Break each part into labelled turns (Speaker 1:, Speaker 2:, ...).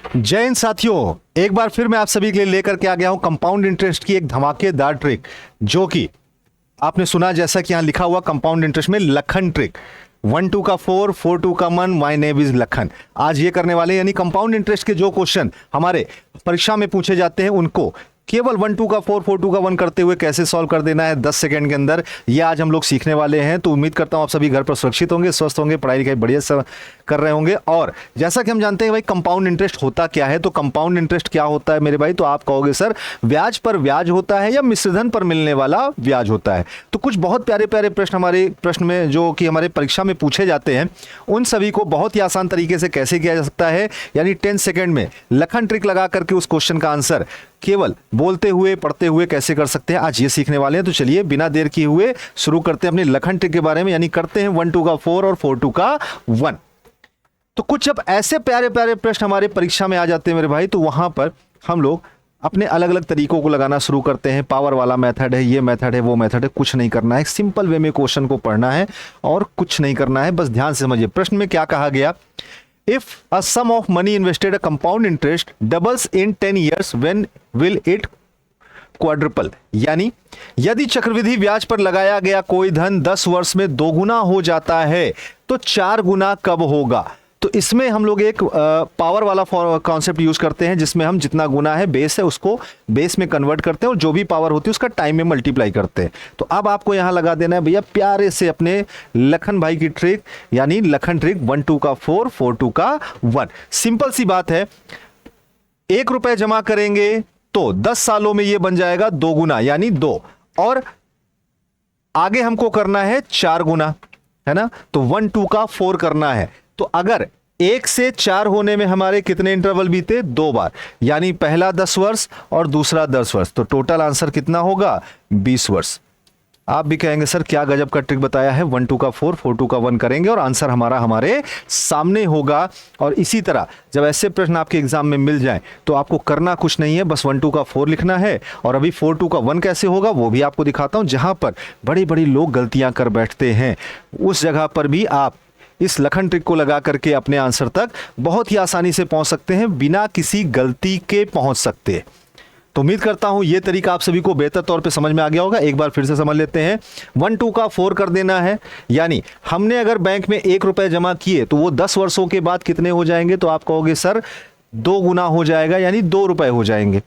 Speaker 1: जय हिंद साथियों, एक बार फिर मैं आप सभी के लिए लेकर के आ गया हूं कंपाउंड इंटरेस्ट की एक धमाकेदार ट्रिक, जो कि आपने सुना जैसा कि यहां लिखा हुआ कंपाउंड इंटरेस्ट में लखन ट्रिक। 1 2 का 4, 4 2 का 1, माय नेम इज लखन। आज ये करने वाले यानी कंपाउंड इंटरेस्ट के जो क्वेश्चन हमारे परीक्षा में पूछे जाते हैं उनको केवल 1 2 का 4, 4 2 का 1 करते हुए कैसे सॉल्व कर देना है 10 सेकंड के अंदर, ये आज हम लोग सीखने वाले हैं। तो उम्मीद करता हूं आप सभी घर पर सुरक्षित होंगे, स्वस्थ होंगे, पढ़ाई लिखाई बढ़िया से कर रहे होंगे। और जैसा कि हम जानते हैं भाई कंपाउंड इंटरेस्ट होता क्या है, तो कंपाउंड इंटरेस्ट क्या होता है मेरे भाई, तो आप कहोगे सर ब्याज पर ब्याज होता है या मिश्रधन पर मिलने वाला ब्याज होता है। तो कुछ बहुत प्यारे प्यारे प्रश्न हमारे प्रश्न में जो कि हमारे परीक्षा में पूछे जाते हैं, उन सभी को बहुत ही आसान तरीके से कैसे किया जा सकता है, यानी 10 सेकंड में लखन ट्रिक लगा करके उस क्वेश्चन का आंसर केवल बोलते हुए पढ़ते हुए कैसे कर सकते हैं, आज ये सीखने वाले हैं। तो चलिए बिना देर किए हुए शुरू करते हैं अपने लखन ट्रिक के बारे में, यानी करते हैं 1 2 का 4 और 4 2 का 1। तो कुछ जब ऐसे प्यारे प्यारे प्रश्न हमारे परीक्षा में आ जाते हैं मेरे भाई, तो वहां पर हम लोग अपने अलग अलग तरीकों को लगाना शुरू करते हैं। पावर वाला मेथड है, ये मेथड है, वो मेथड है, कुछ नहीं करना है, सिंपल वे में क्वेश्चन को पढ़ना है और कुछ नहीं करना है, बस ध्यान से समझिए। प्रश्न में क्या कहा गया, if a sum of money invested a compound interest doubles in 10 years, when will it quadruple. यानी यदि चक्रवृद्धि ब्याज पर लगाया गया कोई धन 10 वर्ष में दोगुना हो जाता है तो 4 गुना कब होगा। तो इसमें हम लोग एक पावर वाला कॉन्सेप्ट यूज करते हैं, जिसमें हम जितना गुना है बेस है उसको बेस में कन्वर्ट करते हैं और जो भी पावर होती है उसका टाइम में मल्टीप्लाई करते हैं। तो अब आपको यहां लगा देना है भैया प्यारे से अपने लखन भाई की ट्रिक, यानी लखन ट्रिक 1 2 का 4, 4 2 का 1। सिंपल सी बात है, 1 रुपए जमा करेंगे तो 10 सालों में यह बन जाएगा 2 गुना यानी 2, और आगे हमको करना है 4 गुना, है ना। तो 1 2 का 4 करना है। तो अगर 1 से 4 होने में हमारे कितने इंटरवल बीते, 2 बार, यानी पहला 10 वर्ष और दूसरा 10 वर्ष, तो टोटल आंसर कितना होगा 20 वर्ष। आप भी कहेंगे सर क्या गजब का ट्रिक बताया है, 1 2 का 4, 4 2 का 1 करेंगे और आंसर हमारा हमारे सामने होगा। और इसी तरह जब ऐसे प्रश्न आपके एग्जाम में मिल जाएं तो आपको करना कुछ नहीं है, बस 1 2 का 4 लिखना है। और अभी 4 2 का 1 कैसे होगा वो भी आपको दिखाता हूं। जहां पर बड़ी बड़ी लोग गलतियां कर बैठते हैं, उस जगह पर भी आप इस लखन ट्रिक को लगा करके अपने आंसर तक बहुत ही आसानी से पहुंच सकते हैं, बिना किसी गलती के पहुंच सकते। तो उम्मीद करता हूं ये तरीका आप सभी को बेहतर तौर पे समझ में आ गया होगा। एक बार फिर से समझ लेते हैं। 1 2 का 4 कर देना है, यानी हमने अगर बैंक में 1 रुपए जमा किए तो वो 10 वर्षों के बाद कितने हो जाएंगे, तो आप कहोगे सर 2 गुना हो जाएगा, यानी 2 रुपए हो जाएंगे।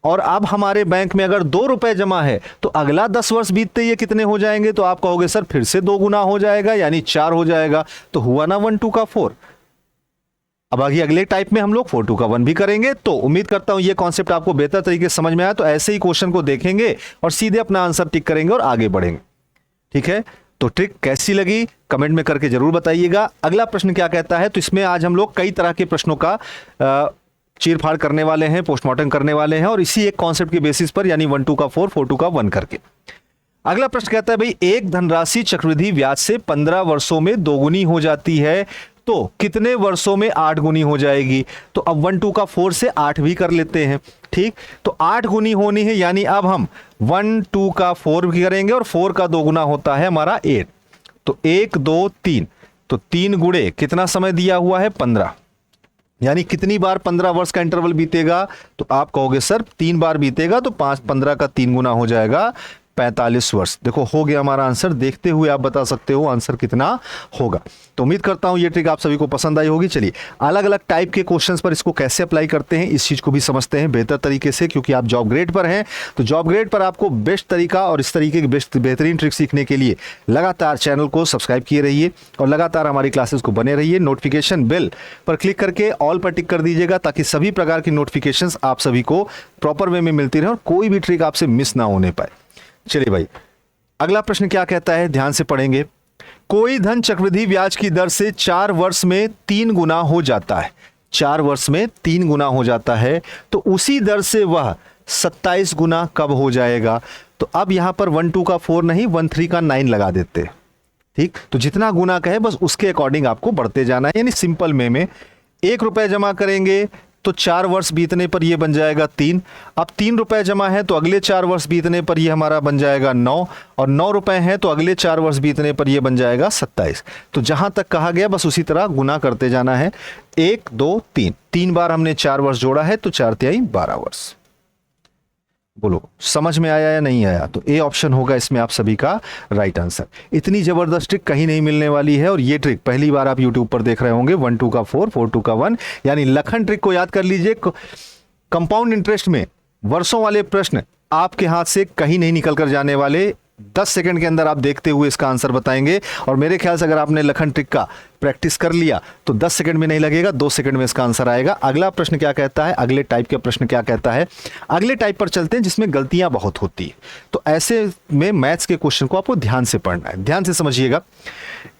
Speaker 1: और अब हमारे बैंक में अगर 2 रुपए जमा है तो अगला 10 वर्ष बीतते ये कितने हो जाएंगे, तो आप कहोगे सर फिर से 2 गुना हो जाएगा, यानी 4 हो जाएगा। तो हुआ ना 1 2 का 4। अब आगे अगले टाइप में हम लोग 4 2 का 1 भी करेंगे। तो उम्मीद करता हूं ये कॉन्सेप्ट आपको बेहतर तरीके से समझ में आया। तो ऐसे ही क्वेश्चन को देखेंगे और सीधे अपना आंसर टिक करेंगे और आगे बढ़ेंगे, ठीक है। तो ट्रिक कैसी लगी कमेंट में करके जरूर बताइएगा। अगला प्रश्न क्या कहता है, तो इसमें आज हम लोग कई तरह के प्रश्नों का चीरफाड़ करने वाले हैं, पोस्टमार्टम करने वाले हैं, और इसी एक कॉन्सेप्ट के बेसिस पर, यानी 1 2 का 4, 4 2 का 1 करके। अगला प्रश्न कहता है भाई एक धनराशि चक्रवृद्धि ब्याज से 15 वर्षों में दोगुनी हो जाती है तो कितने वर्षों में 8 गुनी हो जाएगी। तो अब 1 2 का 4 से 8 भी कर लेते हैं, ठीक। तो 8 गुनी होनी है, यानी अब हम 1 2 का 4 भी करेंगे और 4 का 2 गुना होता है हमारा 8। तो 1 2 3, तो 3 गुणे कितना समय दिया हुआ है 15, यानी कितनी बार 15 वर्ष का इंटरवल बीतेगा, तो आप कहोगे सर 3 बार बीतेगा, तो 15 का 3 गुना हो जाएगा 45 वर्ष। देखो हो गया हमारा आंसर। देखते हुए आप बता सकते हो आंसर कितना होगा। तो उम्मीद करता हूं ये ट्रिक आप सभी को पसंद आई होगी। चलिए अलग अलग टाइप के क्वेश्चंस पर इसको कैसे अप्लाई करते हैं, इस चीज को भी समझते हैं बेहतर तरीके से, क्योंकि आप जॉब ग्रेड पर हैं। तो जॉब ग्रेड पर आपको बेस्ट तरीका और इस तरीके की बेहतरीन ट्रिक सीखने के लिए लगातार चैनल को सब्सक्राइब किए रहिए और लगातार हमारी क्लासेस को बने रहिए। नोटिफिकेशन बेल पर क्लिक करके ऑल पर टिक कर दीजिएगा, ताकि सभी प्रकार की नोटिफिकेशन आप सभी को प्रॉपर वे में मिलती रहे और कोई भी ट्रिक आपसे मिस ना होने पाए। चलिए भाई अगला प्रश्न क्या कहता है, ध्यान से पढ़ेंगे। कोई धन चक्रवृद्धि ब्याज की दर से 4 वर्ष में 3 गुना हो जाता है, 4 वर्ष में 3 गुना हो जाता है, तो उसी दर से वह 27 गुना कब हो जाएगा। तो अब यहां पर 1 2 का 4 नहीं, 1 3 का 9 लगा देते, ठीक। तो जितना गुना कहे बस उसके अकॉर्डिंग आपको बढ़ते जाना है, यानी सिंपल में 1 रुपए जमा करेंगे तो 4 वर्ष बीतने पर ये बन जाएगा 3। अब 3 रुपए जमा है तो अगले 4 वर्ष बीतने पर ये हमारा बन जाएगा 9, और 9 रुपए हैं तो अगले 4 वर्ष बीतने पर ये बन जाएगा 27। तो जहां तक कहा गया बस उसी तरह गुना करते जाना है। 1 2 3, 3 बार हमने 4 वर्ष जोड़ा है तो 4 तिहाई 12 वर्ष। बोलो समझ में आया या नहीं आया? तो ए ऑप्शन होगा इसमें आप सभी का राइट आंसर। इतनी जबरदस्त ट्रिक कहीं नहीं मिलने वाली है, और ये ट्रिक पहली बार आप यूट्यूब पर देख रहे होंगे। 1 2 का 4, 4 2 का 1, यानी लखन ट्रिक को याद कर लीजिए। कंपाउंड इंटरेस्ट में वर्षों वाले प्रश्न आपके हाथ से कहीं नहीं निकल कर जाने वाले। 10 सेकंड के अंदर आप देखते हुए इसका आंसर बताएंगे, और मेरे ख्याल से अगर आपने लखन ट्रिक का प्रैक्टिस कर लिया तो 10 सेकंड में नहीं लगेगा, 2 सेकंड में इसका आंसर आएगा। अगला प्रश्न क्या कहता है, अगले टाइप का प्रश्न क्या कहता है, अगले टाइप पर चलते हैं जिसमें गलतियां बहुत होती है। तो ऐसे में मैथ्स के क्वेश्चन को आपको ध्यान से पढ़ना है, ध्यान से समझिएगा।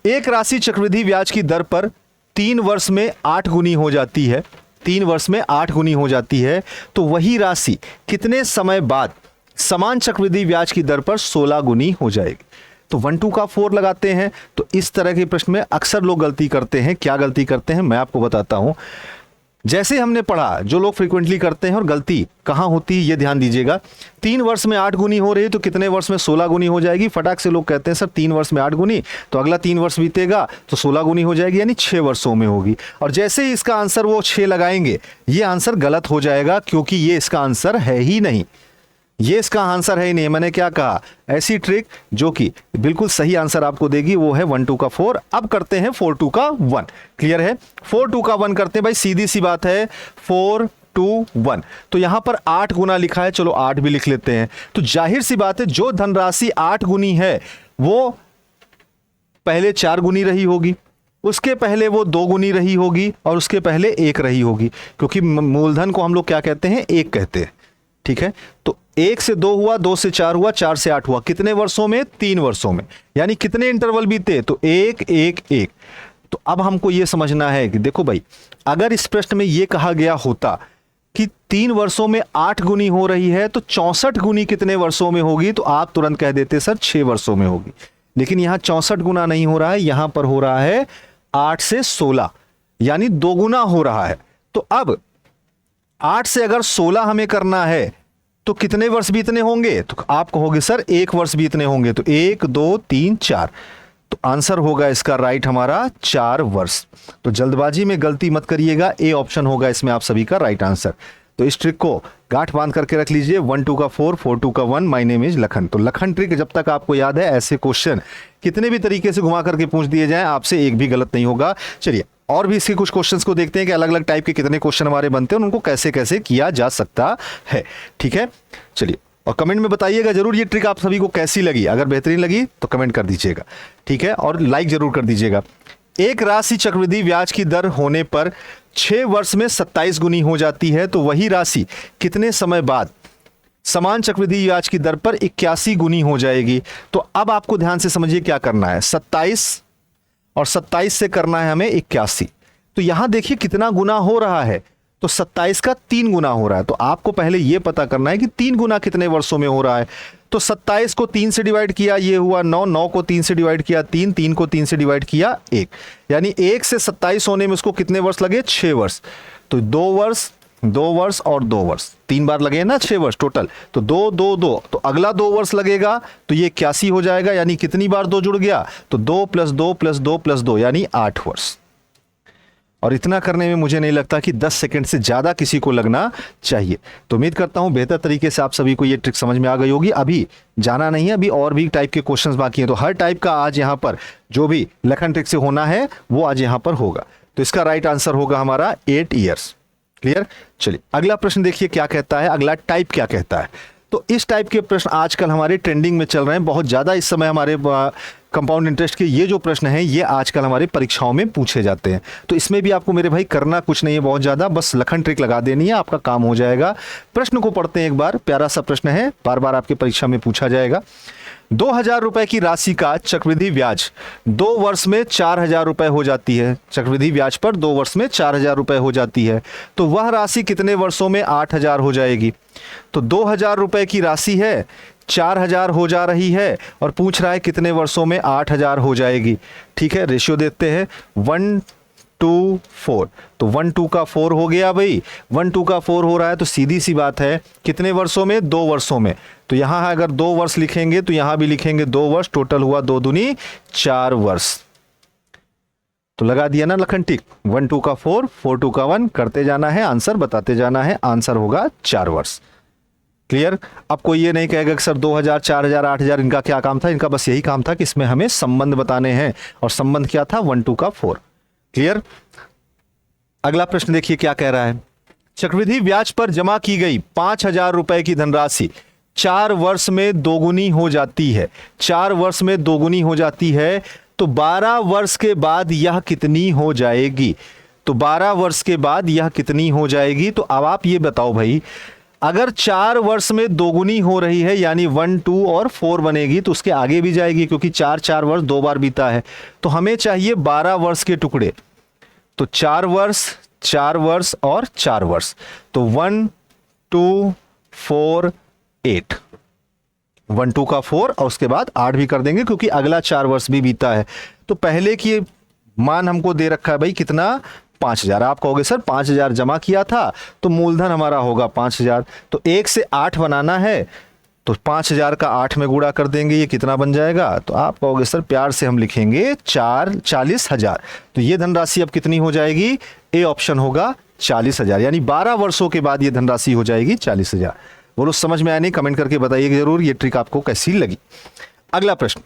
Speaker 1: एक राशि चक्रवृद्धि ब्याज की दर पर 3 वर्ष में 8 गुनी हो जाती है, 3 वर्ष में 8 गुनी हो जाती है, तो वही राशि कितने समय बाद समान चक्रवृद्धि ब्याज की दर पर 16 गुनी हो जाएगी? तो 1 2 का 4 लगाते हैं। तो इस तरह के प्रश्न में अक्सर लोग गलती करते हैं। क्या गलती करते हैं मैं आपको बताता हूं। जैसे हमने पढ़ा, जो लोग फ्रीक्वेंटली करते हैं, और गलती कहां होती है ये ध्यान दीजिएगा। 3 वर्ष में 8 गुनी हो रही है तो कितने वर्ष में 16 गुनी हो जाएगी? फटाक से लोग कहते हैं सर 3 वर्ष में 8 गुनी, तो अगला 3 वर्ष बीतेगा तो 16 गुनी हो जाएगी, यानी 6 वर्षों में होगी। और जैसे ही इसका आंसर वो 6 लगाएंगे, ये आंसर गलत हो जाएगा, क्योंकि ये इसका आंसर है ही नहीं, ये इसका आंसर है ही नहीं। मैंने क्या कहा, ऐसी ट्रिक जो कि बिल्कुल सही आंसर आपको देगी वो है 1 2 का 4। अब करते हैं 4 2 का 1। क्लियर है? 4 2 का 1 करते हैं भाई, सीधी सी बात है। 4 2 1, तो यहां पर 8 गुना लिखा है, चलो 8 भी लिख लेते हैं। तो जाहिर सी बात है, जो धनराशि 8 गुनी है वो पहले 4 गुनी रही होगी, उसके पहले वो 2 गुनी रही होगी, और उसके पहले 1 रही होगी, क्योंकि मूलधन को हम लोग क्या कहते हैं, 1 कहते हैं। ठीक है, तो 1 से 2 हुआ, 2 से 4 हुआ, 4 से 8 हुआ, कितने वर्षों में? 3 वर्षों में। यानी कितने इंटरवल बीते? तो 1 1 1। तो अब हमको यह समझना है कि देखो भाई, अगर इस प्रश्न में यह कहा गया होता कि 3 वर्षों में 8 गुनी हो रही है, तो 64 गुनी कितने वर्षों में होगी? तो आप तुरंत कह देते सर 6 वर्षों में होगी। लेकिन यहां 64 गुना नहीं हो रहा है, यहां पर हो रहा है 8 से 16, यानी 2 गुना हो रहा है। तो अब 8 से अगर 16 हमें करना है तो कितने वर्ष बीतने होंगे? तो आप कहोगे सर 1 वर्ष बीतने होंगे। तो 1 2 3 4, तो आंसर होगा इसका राइट हमारा 4 वर्ष। तो जल्दबाजी में गलती मत करिएगा, ए ऑप्शन होगा इसमें आप सभी का राइट आंसर। तो इस ट्रिक को गांठ बांध करके रख लीजिए। 1 2 का 4, 4 2 का 1, माय नेम इज लखन। तो लखन ट्रिक जब तक आपको याद है, ऐसे क्वेश्चन कितने भी तरीके से घुमा करके पूछ दिए जाएं, आपसे एक भी गलत नहीं होगा। चलिए और भी इसके कुछ क्वेश्चंस को देखते हैं कि अलग अलग टाइप के कितने क्वेश्चन हमारे बनते हैं, उनको कैसे कैसे किया जा सकता है। ठीक है, चलिए, और कमेंट में बताइएगा जरूर ये ट्रिक आप सभी को कैसी लगी। अगर बेहतरीन लगी तो कमेंट कर दीजिएगा, ठीक है, और लाइक जरूर कर दीजिएगा। एक राशि चक्रवृद्धि ब्याज की दर होने पर 6 वर्ष में 27 गुनी हो जाती है, तो वही राशि कितने समय बाद समान चक्रवृद्धि ब्याज की दर पर 81 गुनी हो जाएगी? तो अब आपको ध्यान से समझिए क्या करना है। 27 और 27 से करना है हमें 81। तो यहां देखिए कितना गुना हो रहा है, तो 27 का 3 गुना हो रहा है। तो आपको पहले यह पता करना है कि 3 गुना कितने वर्षों में हो रहा है। तो 27 को 3 से डिवाइड किया, ये हुआ 9, 9 को 3 से डिवाइड किया 3, 3 को 3 से डिवाइड किया 1, यानी 1 से 27 होने में उसको कितने वर्ष लगे? 6 वर्ष। तो 2 वर्ष, 2 वर्ष और 2 वर्ष, 3 बार लगे ना 6 वर्ष टोटल। तो 2 2 2, तो अगला 2 वर्ष लगेगा, तो ये 81 हो जाएगा, यानी कितनी बार 2 जुड़ गया? तो 2 + 2 + 2 + 2, यानी 8 वर्ष। और इतना करने में मुझे नहीं लगता कि 10 सेकंड से ज्यादा किसी को लगना चाहिए। तो उम्मीद करता हूं बेहतर तरीके से आप सभी को ये ट्रिक समझ में आ गई होगी। अभी जाना नहीं है, अभी और भी टाइप के क्वेश्चंस बाकी हैं, तो हर टाइप का आज यहां पर जो भी लखन ट्रिक से होना है वो आज यहां पर होगा। तो इसका राइट आंसर होगा हमारा 8 ईयर्स। क्लियर? चलिए अगला प्रश्न देखिए क्या कहता है, अगला टाइप क्या कहता है। तो इस टाइप के प्रश्न आजकल हमारे ट्रेंडिंग में चल रहे हैं बहुत ज्यादा। इस समय हमारे कंपाउंड इंटरेस्ट के ये जो प्रश्न हैं ये आजकल हमारी परीक्षाओं में पूछे जाते हैं। तो इसमें भी आपको मेरे भाई करना कुछ नहीं है बहुत ज्यादा, बस लखन ट्रिक लगा देनी है, आपका काम हो जाएगा। प्रश्न को पढ़ते हैं एक बार, प्यारा सा प्रश्न है, बार बार आपके परीक्षा में पूछा जाएगा। 2000 रुपए की राशि का चक्रवृद्धि ब्याज 2 वर्ष में 4000 रुपए हो जाती है। चक्रवृद्धि ब्याज पर 2 वर्ष में 4000 रुपए हो जाती है, तो वह राशि कितने वर्षों में 8000 हो जाएगी? तो 2000 रुपए की राशि है, 4000 हो जा रही है, और पूछ रहा है कितने वर्षों में 8000 हो जाएगी। ठीक है, रेशियो देते हैं 1 2 4, तो 1 2 का 4 हो गया भाई। 1 2 का 4 हो रहा है तो सीधी सी बात है कितने वर्षों में, 2 वर्षों में। तो यहां अगर 2 वर्ष लिखेंगे तो यहां भी लिखेंगे 2 वर्ष, टोटल हुआ 2 दूनी 4 वर्ष। तो लगा दिया ना लखन टिक। 1 2 का 4, 4 2 का 1, करते जाना है, आंसर बताते जाना है, आंसर होगा 4 वर्ष। क्लियर। अब कोई ये नहीं कहेगा कि सर 2000, 4000, 8000 इनका क्या काम था, इनका बस यही काम था कि इसमें हमें संबंध बताने हैं, और संबंध क्या था, 1 2 का 4। क्लियर। अगला प्रश्न देखिए क्या कह रहा है। चक्रवृद्धि ब्याज पर जमा की गई 5000 रुपए की धनराशि 4 वर्ष में दोगुनी हो जाती है। 4 वर्ष में दोगुनी हो जाती है तो 12 वर्ष के बाद यह कितनी हो जाएगी। तो 12 वर्ष के बाद यह कितनी हो जाएगी। तो अब आप ये बताओ भाई, अगर 4 वर्ष में दोगुनी हो रही है यानी 1 2 और 4 बनेगी तो उसके आगे भी जाएगी, क्योंकि 4 वर्ष 2 बार बीता है। तो हमें चाहिए 12 वर्ष के टुकड़े। तो 4 वर्ष, 4 वर्ष और 4 वर्ष, तो 1 2 4 8, 1 2 का 4 और उसके बाद 8 भी कर देंगे क्योंकि अगला 4 वर्ष भी बीता है। तो पहले की मान हमको दे रखा है भाई कितना, 5000। आप कहोगे सर 5000 जमा किया था तो मूलधन हमारा होगा 5000, तो 1 से 8 बनाना है तो 5000 का 8 में गुणा कर देंगे, ये कितना बन जाएगा। तो आप कहोगे सर प्यार से हम लिखेंगे 40,000। तो ये धनराशि अब कितनी हो जाएगी, ए ऑप्शन होगा 40,000, यानी 12 वर्षों के बाद ये धनराशि हो जाएगी 40,000। बोलो समझ में आया नहीं, कमेंट करके बताइएगा जरूर ये ट्रिक आपको कैसी लगी। अगला प्रश्न,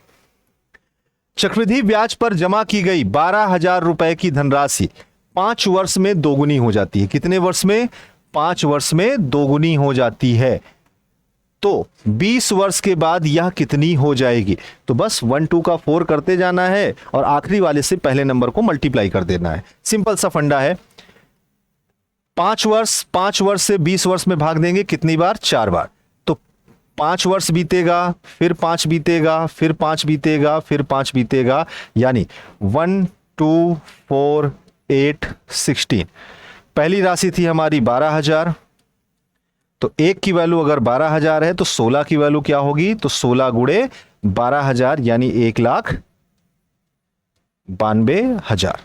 Speaker 1: चक्रवृद्धि ब्याज पर जमा की गई 12,000 रुपए की धनराशि 5 वर्ष में दोगुनी हो जाती है। कितने वर्ष में, 5 वर्ष में दोगुनी हो जाती है। तो 20 वर्ष के बाद यह कितनी हो जाएगी। तो बस 1 2 का 4 करते जाना है और आखिरी वाले से पहले नंबर को मल्टीप्लाई कर देना है। सिंपल सा फंडा है। 5 वर्ष से 20 वर्ष में भाग देंगे कितनी बार, 4 बार। तो 5 वर्ष बीतेगा, फिर 5 बीतेगा, फिर 5 बीतेगा, फिर 5 बीतेगा, यानी 1 2 4 8 16। पहली राशि थी हमारी 12,000, तो 1 की वैल्यू अगर 12,000 है तो 16 की वैल्यू क्या होगी, तो 16 गुणे 12,000 यानी 1,92,000।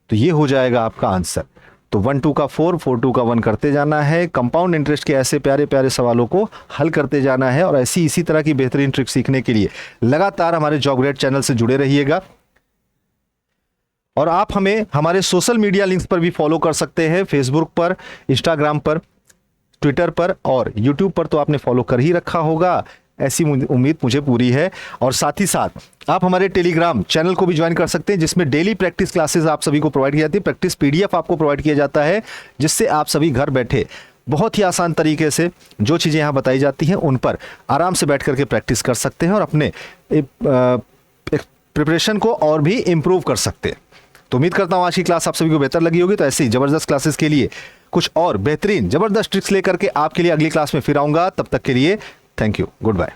Speaker 1: तो ये हो जाएगा आपका आंसर। तो 1 2 का 4, 4 2 का 1 करते जाना है। कंपाउंड इंटरेस्ट के ऐसे प्यारे प्यारे सवालों को हल करते जाना है, और ऐसी इसी तरह की बेहतरीन ट्रिक सीखने के लिए लगातार हमारे जॉब ग्रेड चैनल से जुड़े रहिएगा। और आप हमें हमारे सोशल मीडिया लिंक्स पर भी फॉलो कर सकते हैं, फेसबुक पर, इंस्टाग्राम पर, ट्विटर पर और यूट्यूब पर तो आपने फॉलो कर ही रखा होगा, ऐसी उम्मीद मुझे पूरी है। और साथ ही साथ आप हमारे टेलीग्राम चैनल को भी ज्वाइन कर सकते हैं, जिसमें डेली प्रैक्टिस क्लासेस आप सभी को प्रोवाइड की जाती है। प्रैक्टिस पीडीएफ आपको प्रोवाइड किया जाता है, जिससे आप सभी घर बैठे बहुत ही आसान तरीके से जो चीज़ें यहाँ बताई जाती हैं उन पर आराम से बैठ करके प्रैक्टिस कर सकते हैं और अपने प्रिपरेशन को और भी इम्प्रूव कर सकते हैं। तो उम्मीद करता हूँ आज की क्लास आप सभी को बेहतर लगी होगी। तो ऐसे ही जबरदस्त क्लासेस के लिए कुछ और बेहतरीन जबरदस्त ट्रिक्स लेकर के आपके लिए अगली क्लास में फिर आऊंगा। तब तक के लिए थैंक यू, गुड बाय।